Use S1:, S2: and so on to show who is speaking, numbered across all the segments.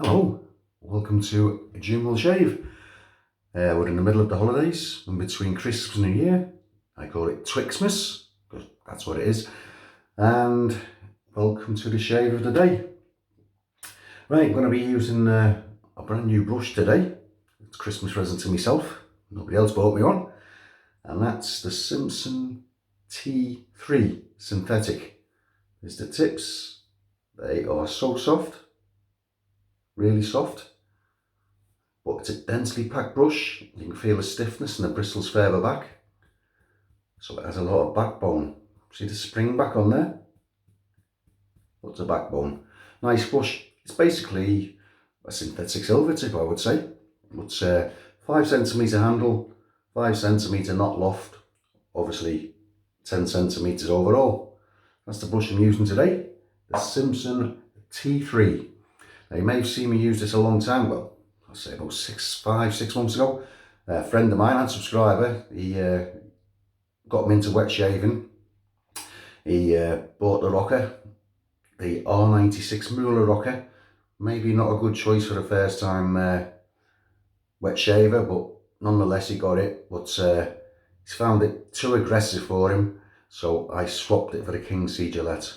S1: Hello, welcome to Muhle Shave. We're in the middle of the holidays, in between Christmas and New Year. I call it Twixmas, because that's what it is. And welcome to the shave of the day. Right, I'm going to be using a brand new brush today. It's a Christmas present to myself. Nobody else bought me one. And that's the Simpson T3 synthetic. There's the tips. They are so soft. Really soft, but it's a densely packed brush. You can feel the stiffness and the bristles further back, so it has a lot of backbone. See the spring back on there? Lots of backbone. Nice brush. It's basically a synthetic silver tip, I would say. It's 5cm handle, 5cm knot loft, obviously 10cm overall. That's the brush I'm using today, the Simpson T3. Now, you may have seen me use this a long time ago. I'll say about 6 months ago. A friend of mine, a subscriber, he got me into wet shaving. He bought the Rocca, the R96 Muhle Rocca. Maybe not a good choice for the first time wet shaver, but nonetheless he got it. But he's found it too aggressive for him, so I swapped it for the King C Gillette.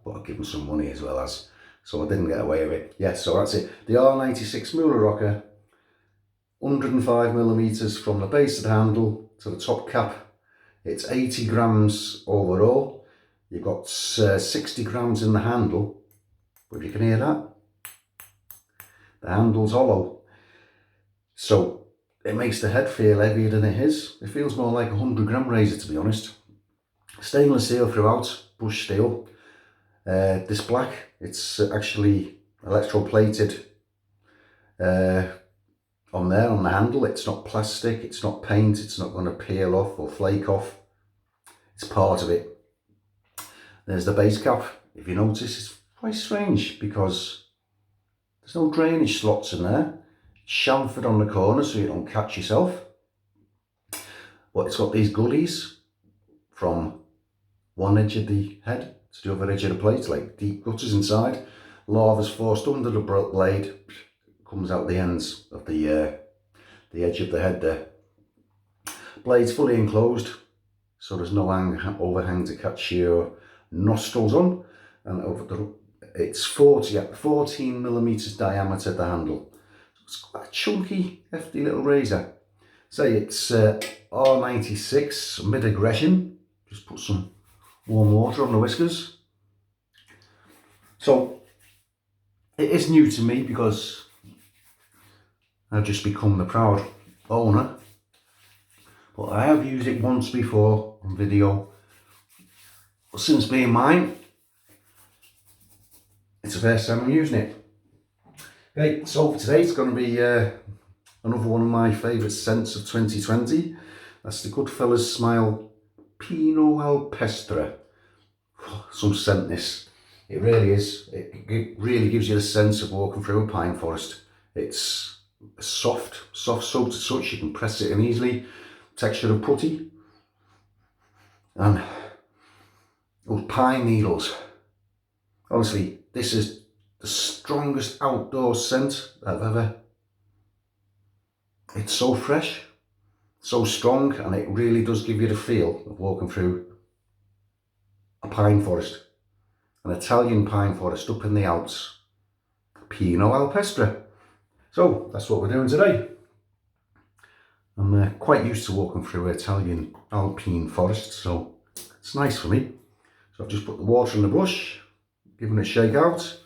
S1: But I give him some money as well as. So I didn't get away with it. Yeah, so that's it. The R96 Muhle Rocca, 105mm from the base of the handle to the top cap. It's 80 grams overall. You've got 60 grams in the handle. But if you can hear that, the handle's hollow. So it makes the head feel heavier than it is. It feels more like a 100-gram razor, to be honest. Stainless steel throughout, brushed steel. This black, it's actually electroplated on there on the handle. It's not plastic, it's not paint, it's not going to peel off or flake off. It's part of it. There's the base cap. If you notice, it's quite strange because there's no drainage slots in there. It's chamfered on the corner so you don't catch yourself. But it's got these gullies from one edge of the head to the other edge of the plate, like deep gutters inside. Lava's forced under the blade, comes out the ends of the edge of the head there. Blade's fully enclosed, so there's no overhang to catch your nostrils on. And it's 14mm diameter, the handle. So it's quite a chunky, hefty little razor. Say it's R96 mid-aggression. Just put some warm water on the whiskers. So it is new to me because I've just become the proud owner, but I have used it once before on video. But since being mine, it's the first time I'm using it. Okay, so today it's going to be another one of my favourite scents of 2020. That's the Goodfellas Smile Pino Alpestre. Some scent this. It really is. It really gives you the sense of walking through a pine forest. It's a soft soap to touch. You can press it in easily. Texture of putty. And those pine needles. Honestly, this is the strongest outdoor scent I've ever. It's so fresh, so strong, and it really does give you the feel of walking through a pine forest. An Italian pine forest up in the Alps. Pino Alpestre. So that's what we're doing today. I'm quite used to walking through Italian alpine forests, so it's nice for me. So I've just put the water in the brush, giving it a shake out.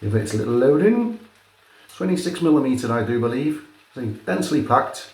S1: Give it a little loading. 26mm, I do believe. Densely packed.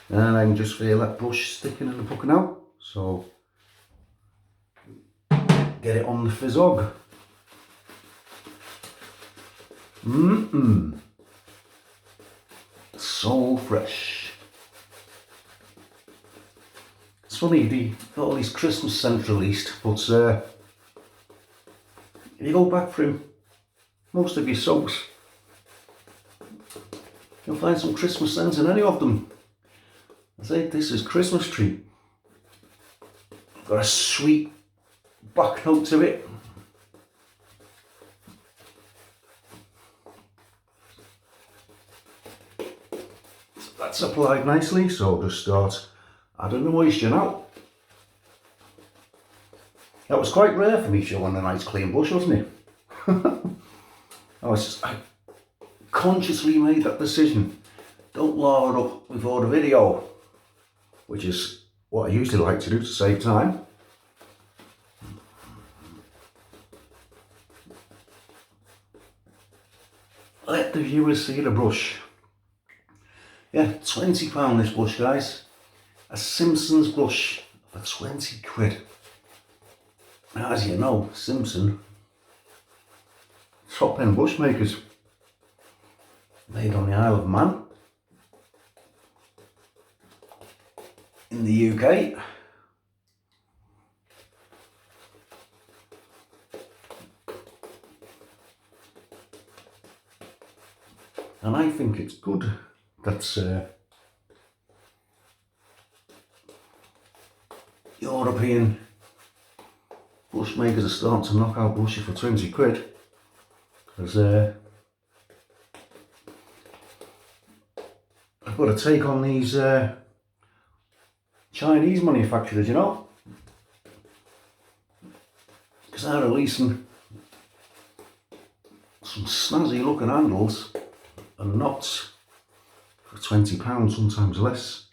S1: And I can just feel that brush sticking and poking out. So get it on the fizzog. So fresh. It's funny, they got all these Christmas scents released, but if you go back through most of your soaps, you'll find some Christmas scents in any of them. I say this is Christmas tree. Got a sweet back note to it. So that's applied nicely, so I'll just start adding the moisture now. That was quite rare for me showing a nice clean bush, wasn't it? I consciously made that decision. Don't lather up before the video, which is what I usually like to do to save time. Let the viewers see the brush. Yeah, £20 this brush, guys. A Simpson's brush for 20 quid. Now, as you know, Simpson, top end bush makers, made on the Isle of Man in the UK. And I think it's good that European bush makers are starting to knock out bushes for 20 quid. Because I've got to take on these Chinese manufacturers, you know, because they're releasing some snazzy looking handles and knots for £20, sometimes less.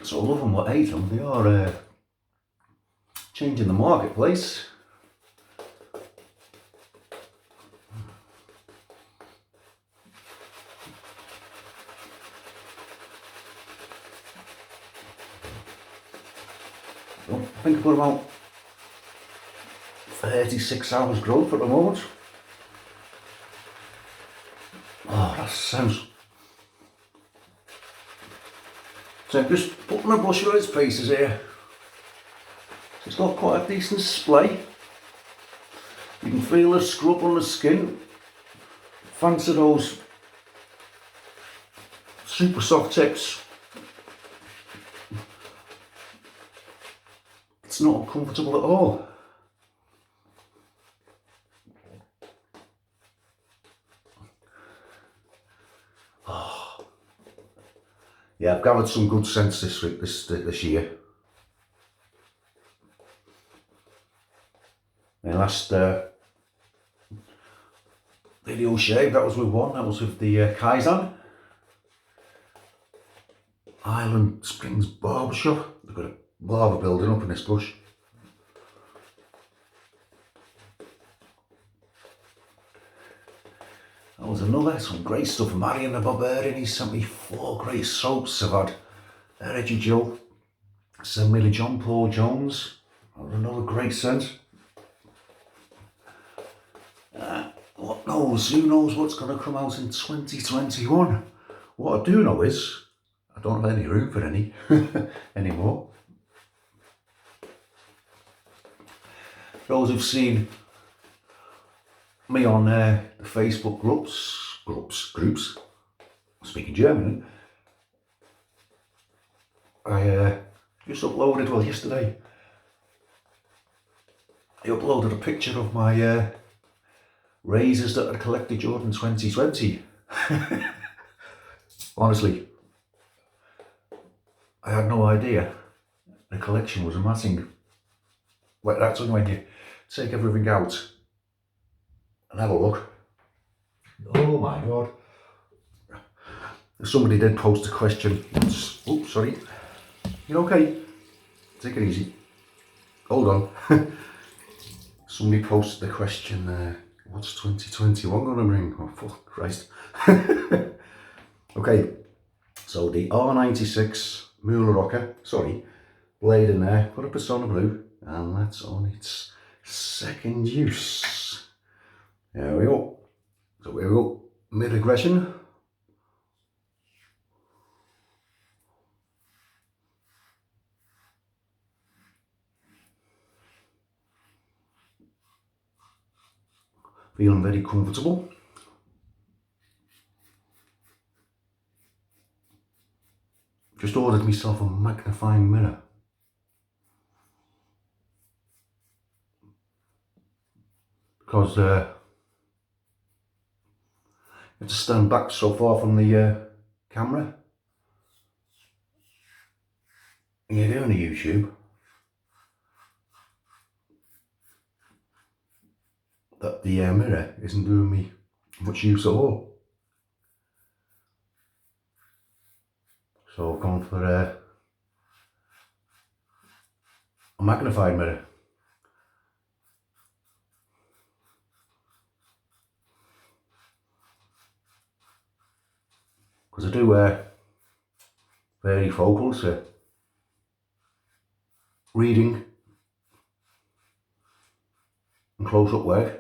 S1: So love them what hate them, they are changing the marketplace. So I think I've got about 36 hours growth at the moment. Oh, that sounds... So I'm just putting the brush through its paces here. So it's got quite a decent splay. You can feel the scrub on the skin. Fancy those super soft tips. It's not uncomfortable at all. Oh. Yeah, I've gathered some good scents this year. My last video shave, that was with one, that was with the Kaizen Island Springs Barbershop. They've got a barber building up in this bush. That was another, some great stuff. Marion the Barbarian, he sent me 4 great soaps. I've had Reggie Jill sent me the John Paul Jones. That was another great scent. What knows? Who knows what's going to come out in 2021? What I do know is I don't have any room for any anymore. Those who've seen me on the Facebook groups, speaking German, I just uploaded, well, yesterday, I uploaded a picture of my razors that I collected during 2020. Honestly, I had no idea the collection was amassing. Well, that's when you take everything out and have a look. Oh my god. Somebody did post a question. Oh, sorry. You're okay? Take it easy. Hold on. Somebody posted the question, what's 2021 going to bring? Oh, fuck Christ. Okay, so the R96 Muhle Rocca, blade in there, got a Personna Blue, and that's on its second use. There we go. So here we go, mid-aggression. Feeling very comfortable. just ordered myself a magnifying mirror. Because you have to stand back so far from the camera. And you're doing a YouTube that the mirror isn't doing me much use at all. So I've gone for a magnified mirror. Because I do varifocals for reading and close-up work.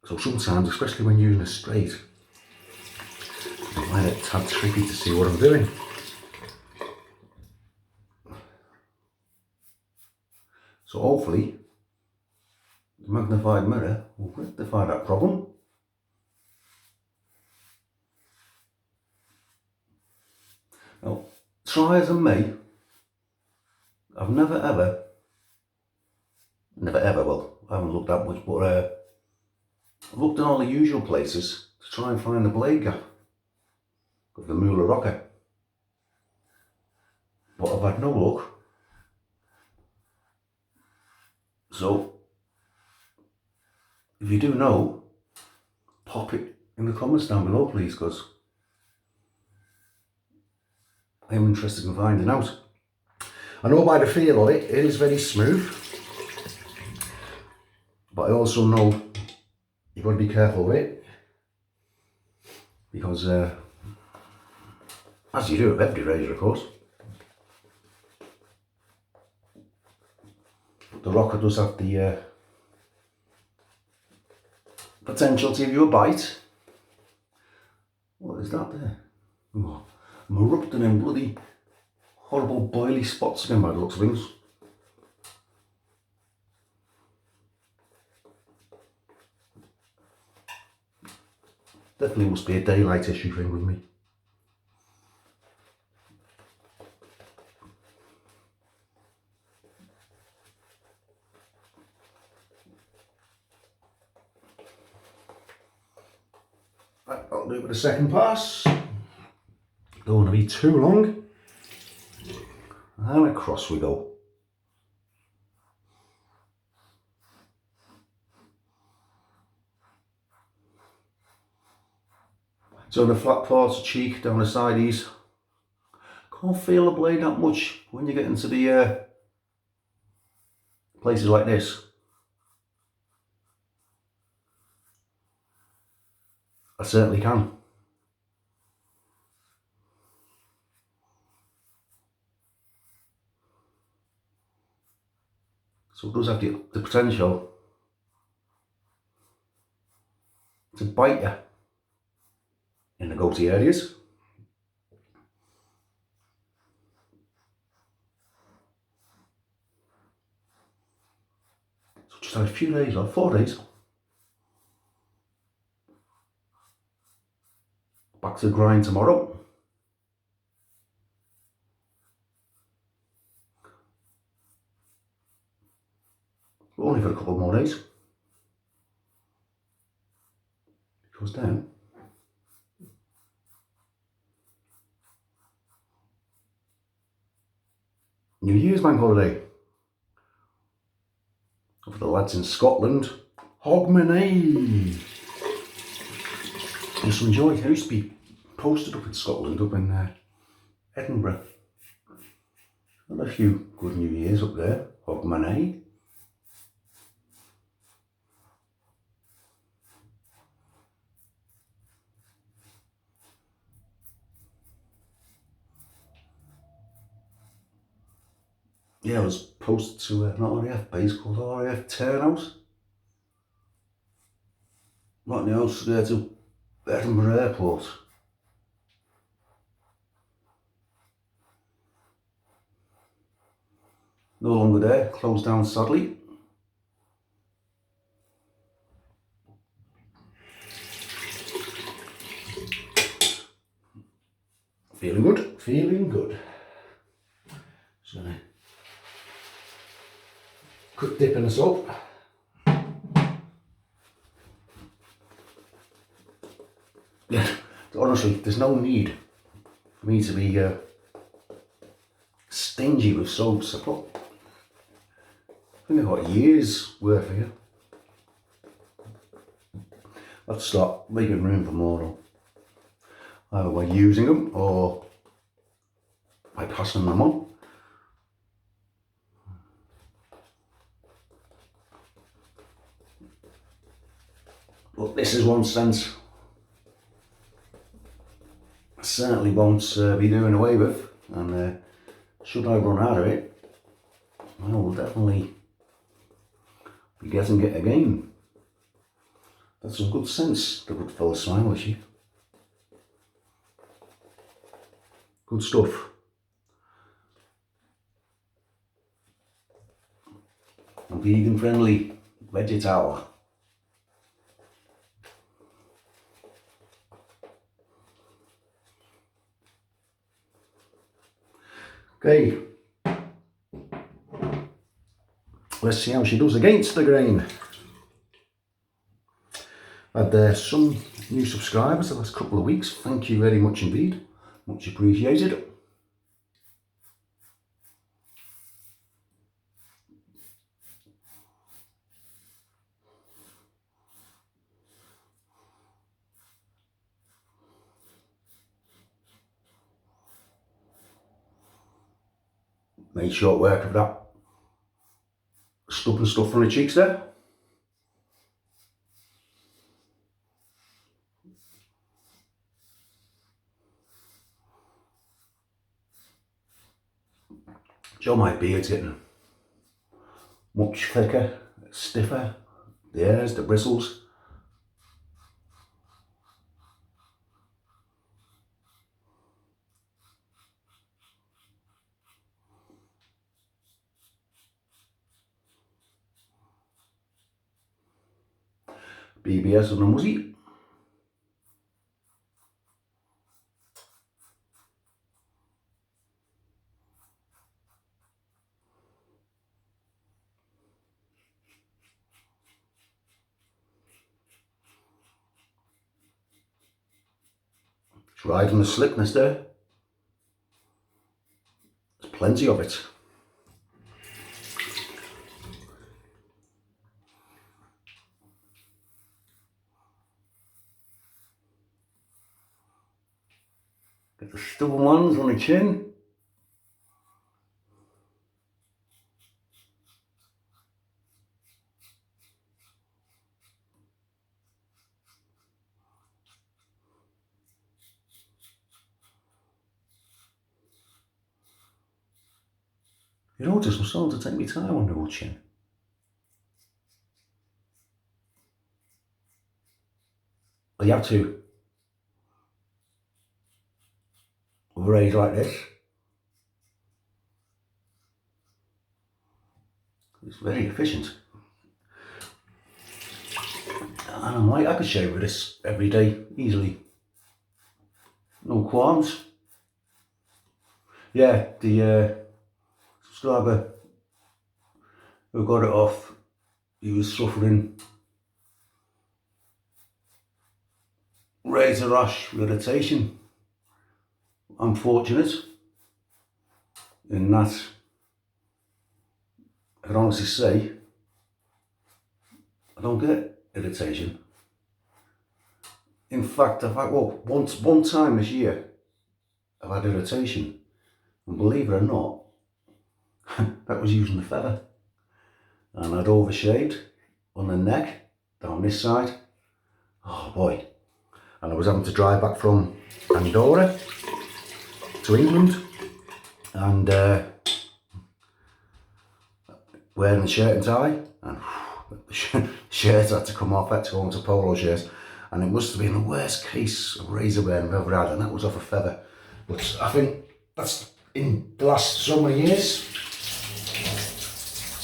S1: So sometimes, especially when using a straight, I find it a tad tricky to see what I'm doing. So hopefully, the magnified mirror will rectify that problem. Now, try as I may, I've never ever, well, I haven't looked that much, but I've looked in all the usual places to try and find the blade gap of the Muhle Rocca, but I've had no luck. So, if you do know, pop it in the comments down below please, because I am interested in finding out. I know by the feel of it, it is very smooth, but I also know you've got to be careful with it, because as you do with every razor of course, the Rocca does have the potential to give you a bite. What is that there? Oh, I'm erupting in bloody horrible boily spots again by the looks of things. Definitely must be a daylight issue thing with me. Right, I'll do it with a second pass. Don't want to be too long. And across we go. So the flat parts of cheek down the sides, can't feel the blade that much when you get into the places like this. I certainly can. So it does have the potential to bite you in the goatee areas. So just have a few days or 4 days. Back to the grind tomorrow. But only for a couple more days. Because then New Year's bank holiday. For the lads in Scotland, Hogmanay. Just enjoy. I used to be posted up in Scotland, up in Edinburgh. Had a few good New Years up there, Hogmanay. Yeah, I was posted to an RAF base called RAF Turnhouse. Right now, there to Edinburgh Airport. No longer there, closed down sadly. Feeling good, feeling good. Just gonna quick dip in the soap. Yeah, honestly, there's no need for me to be stingy with soaps. I think I've got years worth here. I'll have to start making room for more though. Either by using them or by passing them on. But this is one sense I certainly won't be doing away with, and should I run out of it, I will definitely be getting it again. That's some good sense, the Goodfellas smile issue. Good stuff. And vegan friendly, vegetarian. Okay, let's see how she does against the grain. I've had some new subscribers the last couple of weeks. Thank you very much indeed. Much appreciated. Made short work of that stubborn stuff from the cheeks there. Joe, my beard's getting much thicker, stiffer. The hairs, the bristles. BBS on the muzzy. It's right on the slickness there. There's plenty of it. Get the stubborn ones on the chin. You notice I'm starting to take my time on the old chin. Well, you have to. With a razor like this. It's very efficient. And I could shave with this every day, easily. No qualms. Yeah, the subscriber who got it off, he was suffering razor rash irritation. I'm fortunate in that I can honestly say I don't get irritation. In fact, I've had, well, one time this year I've had irritation, and believe it or not, that was using the feather, and I'd overshaved on the neck down this side. Oh boy. And I was having to drive back from Andorra to England, and wearing the shirt and tie, and the shirts had to come off. I had to go into polo shirts, and it must have been the worst case of razor wear I've ever had, and that was off a feather. But I think that's in the last so many years,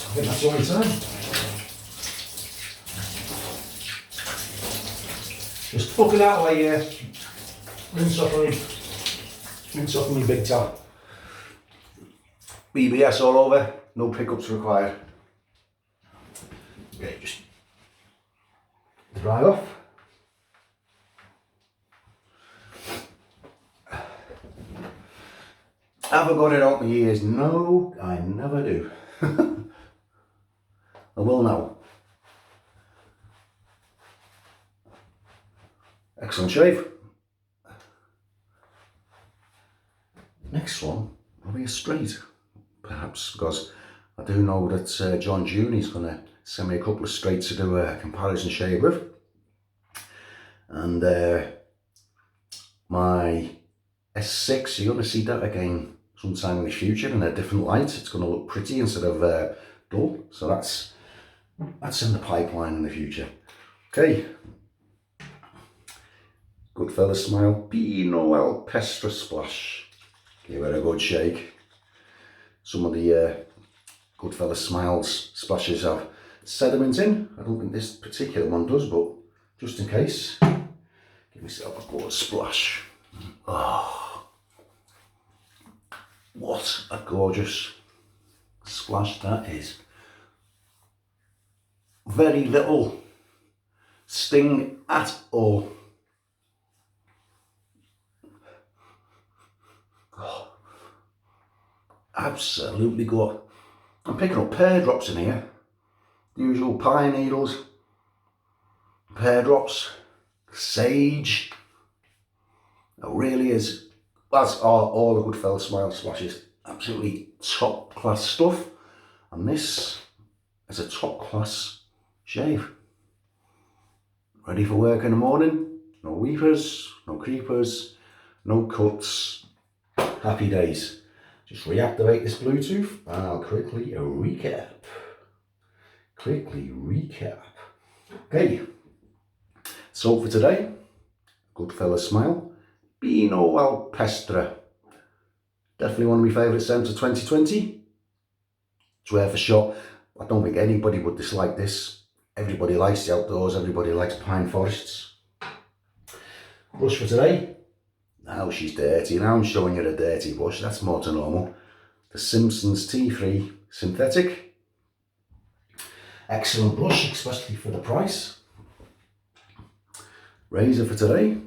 S1: I think that's the only time. Just fucking out of my rinse off on him. It's off my big tab. BBS all over, no pickups required. Okay, just dry off. Have I got it out my ears? No, I never do. I will now. Excellent shave. Next one will be a straight, perhaps, because I do know that John June is going to send me a couple of straights to do a comparison shave with. And my S6, you're going to see that again sometime in the future in a different light. It's going to look pretty instead of dull. So that's in the pipeline in the future. Okay. Goodfellas smile, Pino Alpestre Splash. Give it a good shake. Some of the Goodfellas smiles splashes have sediment in. I don't think this particular one does, but just in case, give myself a good splash. Oh, what a gorgeous splash that is. Very little sting at all. Oh, absolutely good. I'm picking up pear drops in here. The usual pine needles, pear drops, sage. It really is. That's all the Goodfellas smile splashes. Absolutely top class stuff. And this is a top class shave. Ready for work in the morning. No weepers, no creepers, no cuts. Happy days. Just reactivate this Bluetooth and I'll quickly recap. Okay. So for today, Goodfellas smile, Pino Alpestre. Definitely one of my favourite scents of 2020. It's worth a shot. I don't think anybody would dislike this. Everybody likes the outdoors, everybody likes pine forests. Brush for today. Now she's dirty. Now I'm showing you a dirty brush. That's more to normal. The Simpson T3 synthetic. Excellent brush, especially for the price. Razor for today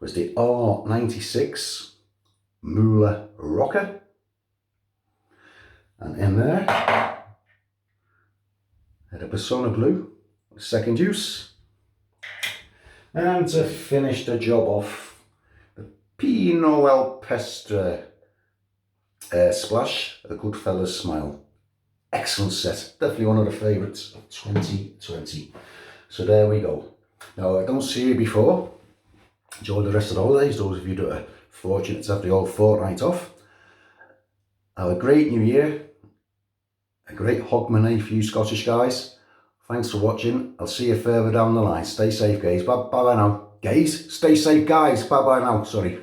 S1: was the R96 Muhle Rocca. And in there, I had a Personna Blue, second use. And to finish the job off, the Pino Alpestre Splash, a Goodfellas smile. Excellent set, definitely one of the favourites of 2020. So there we go. Now I don't see you before. Enjoy the rest of the holidays, those of you that are fortunate to have the old fortnight off. Have a great new year. A great Hogmanay for you Scottish guys. Thanks for watching. I'll see you further down the line. Stay safe, guys. Bye bye now. Guys, stay safe, guys. Bye bye now. Sorry.